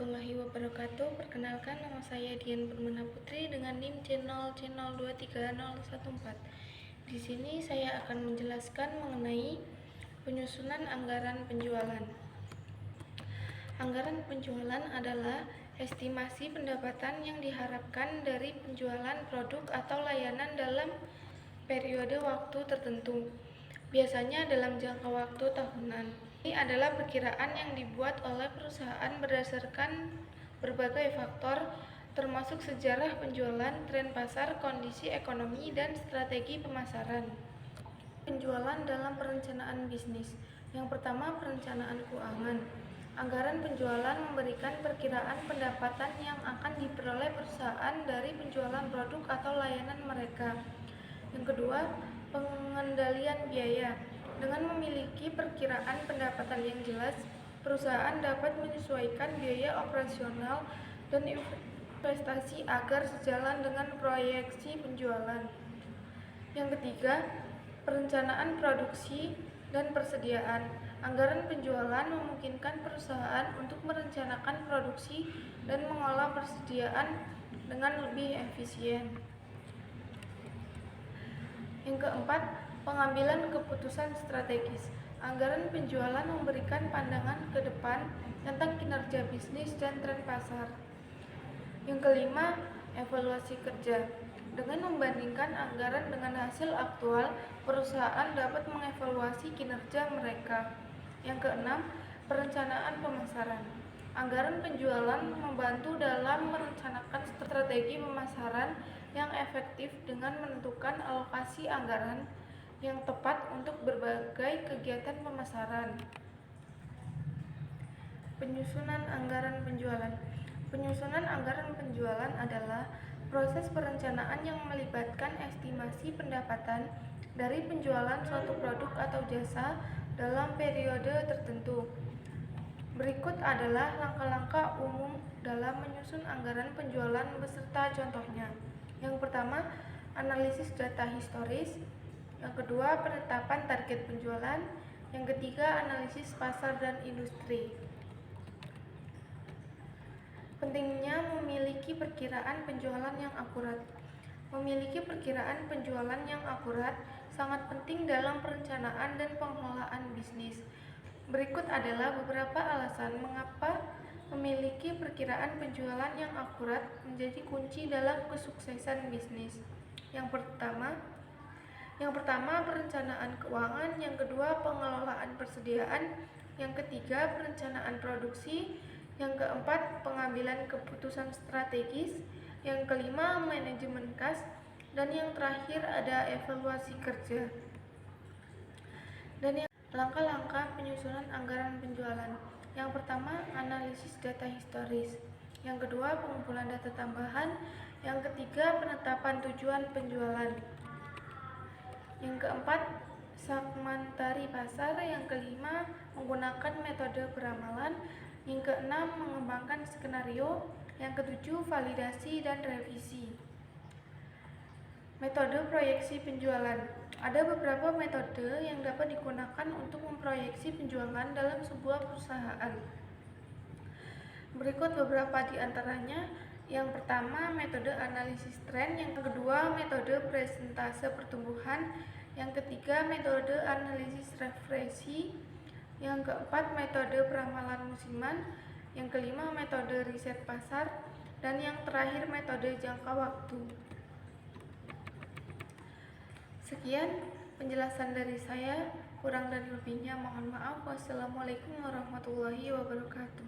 warahmatullahi wabarakatuh. Perkenalkan, nama saya Dian Permana Putri dengan NIM C0C023014. Di sini saya akan menjelaskan mengenai penyusunan anggaran penjualan. Anggaran penjualan adalah estimasi pendapatan yang diharapkan dari penjualan produk atau layanan dalam periode waktu tertentu, biasanya dalam jangka waktu tahunan. Ini adalah perkiraan yang dibuat oleh perusahaan berdasarkan berbagai faktor, termasuk sejarah penjualan, tren pasar, kondisi ekonomi, dan strategi pemasaran. Penjualan dalam perencanaan bisnis. Yang pertama, perencanaan keuangan. Anggaran penjualan memberikan perkiraan pendapatan yang akan diperoleh perusahaan dari penjualan produk atau layanan mereka. Yang kedua, pengendalian biaya. Dengan memiliki perkiraan pendapatan yang jelas, perusahaan dapat menyesuaikan biaya operasional dan investasi agar sejalan dengan proyeksi penjualan. Yang ketiga, perencanaan produksi dan persediaan. Anggaran penjualan memungkinkan perusahaan untuk merencanakan produksi dan mengolah persediaan dengan lebih efisien. Yang keempat, pengambilan keputusan strategis. Anggaran penjualan memberikan pandangan ke depan tentang kinerja bisnis dan tren pasar. Yang kelima, evaluasi kerja. Dengan membandingkan anggaran dengan hasil aktual, perusahaan dapat mengevaluasi kinerja mereka. Yang keenam, perencanaan pemasaran. Anggaran penjualan membantu dalam merencanakan strategi pemasaran yang efektif dengan menentukan alokasi anggaran yang tepat untuk berbagai kegiatan pemasaran. Penyusunan anggaran penjualan. Penyusunan anggaran penjualan adalah proses perencanaan yang melibatkan estimasi pendapatan dari penjualan suatu produk atau jasa dalam periode tertentu. Berikut adalah langkah-langkah umum dalam menyusun anggaran penjualan beserta contohnya. Yang pertama, analisis data historis. Yang kedua, penetapan target penjualan. Yang ketiga, analisis pasar dan industri. Pentingnya memiliki perkiraan penjualan yang akurat. Memiliki perkiraan penjualan yang akurat sangat penting dalam perencanaan dan pengelolaan bisnis. Berikut adalah beberapa alasan mengapa memiliki perkiraan penjualan yang akurat menjadi kunci dalam kesuksesan bisnis. Yang pertama, perencanaan keuangan. Yang kedua, pengelolaan persediaan. Yang ketiga, perencanaan produksi. Yang keempat, pengambilan keputusan strategis. Yang kelima, manajemen kas. Dan yang terakhir ada evaluasi kerja. Dan langkah-langkah penyusunan anggaran penjualan. Yang pertama, analisis data historis. Yang kedua, pengumpulan data tambahan. Yang ketiga, penetapan tujuan penjualan. Yang keempat, segmentasi pasar. Yang kelima, menggunakan metode peramalan. Yang keenam, mengembangkan skenario. Yang ketujuh, validasi dan revisi. Metode proyeksi penjualan. Ada beberapa metode yang dapat digunakan untuk memproyeksi penjualan dalam sebuah perusahaan. Berikut beberapa di antaranya. Yang pertama, metode analisis tren. Yang kedua, metode presentase pertumbuhan. Yang ketiga, metode analisis referensi. Yang keempat, metode peramalan musiman. Yang kelima, metode riset pasar. Dan yang terakhir, metode jangka waktu. Sekian penjelasan dari saya, kurang dan lebihnya mohon maaf. Wassalamualaikum warahmatullahi wabarakatuh.